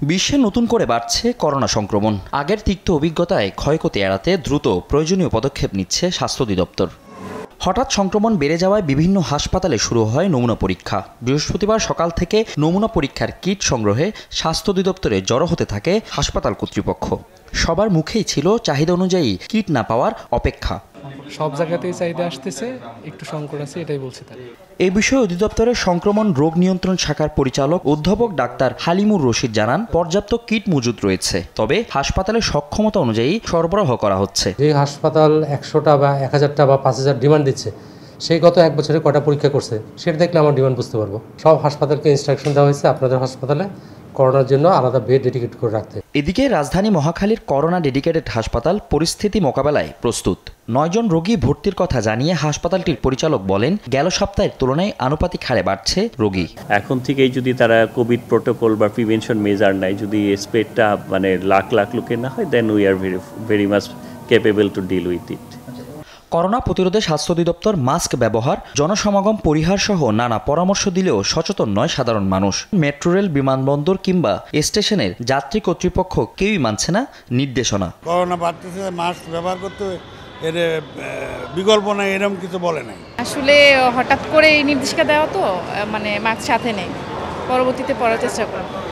বিশ্বে নতুন করে বাড়ছে করোনা সংক্রমণ। আগের তিক্ত অভিজ্ঞতায় ক্ষয়ক্ষতি এড়াতে দ্রুত প্রয়োজনীয় পদক্ষেপ নিচ্ছে স্বাস্থ্য অধিদপ্তর। হঠাৎ সংক্রমণ বেড়ে যাওয়ায় বিভিন্ন হাসপাতালে শুরু হয় নমুনা পরীক্ষা। বৃহস্পতিবার সকাল থেকে নমুনা পরীক্ষার কিট সংগ্রহে স্বাস্থ্য অধিদপ্তরে জড়ো হতে থাকে হাসপাতাল কর্তৃপক্ষ। সবার মুখেই ছিল চাহিদা অনুযায়ী কিট না পাওয়ার অপেক্ষা। সব জায়গাতেই চাহিদা আসতেছে, একটু সংকট আছে, এটাই বলছে তারা। এই বিষয়ে অধিদপ্তরের সংক্রমণ রোগ নিয়ন্ত্রণ শাখার পরিচালক অধ্যাপক ডাক্তার হালিমুর রশিদ জানান, পর্যাপ্ত কিট মজুদ রয়েছে, তবে হাসপাতালের সক্ষমতা অনুযায়ী সরবরাহ করা হচ্ছে। যে হাসপাতাল 100টা বা 1000টা বা 5000 ডিমান্ড দিচ্ছে, সেই গত এক বছরে কটা পরীক্ষা করছে সেটা দেখলে আমার ডিমান্ড বুঝতে পারবো। সব হাসপাতালকে ইনস্ট্রাকশন দেওয়া হয়েছে আপনাদের হাসপাতালে করোনার জন্য আলাদা বেড ডেডিকেট করে রাখতে। এদিকে রাজধানী মহাখালীর করোনা ডেডিকেটেড হাসপাতাল পরিস্থিতি মোকাবেলায় প্রস্তুত। 9 জন রোগী ভর্তির কথা জানিয়ে হাসপাতালটির পরিচালক বলেন, গেল সপ্তাহের তুলনায় আনুপাতিক হারে বাড়ছে রোগী। এখন থেকেই যদি তারা কোভিড প্রোটোকল বা প্রিভেনশন মেজার নেয়, যদি স্প্রেডটা মানে লাখ লাখ লোকের না হয়, then we are very much capable to deal with it. Corona প্রতিরোধে স্বাস্থ্য অধিদপ্তর মাস্ক ব্যবহার, জনসমাগম পরিহার সহ নানা পরামর্শ দিলেও সচেতন নয় সাধারণ মানুষ। মেট্রো রেল, বিমানবন্দর কিংবা স্টেশনের যাত্রী কর্তৃপক্ষ কেউই মানছে না নির্দেশনা। করোনা বাড়তেছে, মাস্ক ব্যবহার করতে, এর বিকল্প নাই, এরকম কিছু বলে নাই। আসলে হঠাৎ করে এই নির্দেশিকা দেওয়া তো, মানে মাস্ক সাথে নেই, পরবর্তীতে পড়ার চেষ্টা করব।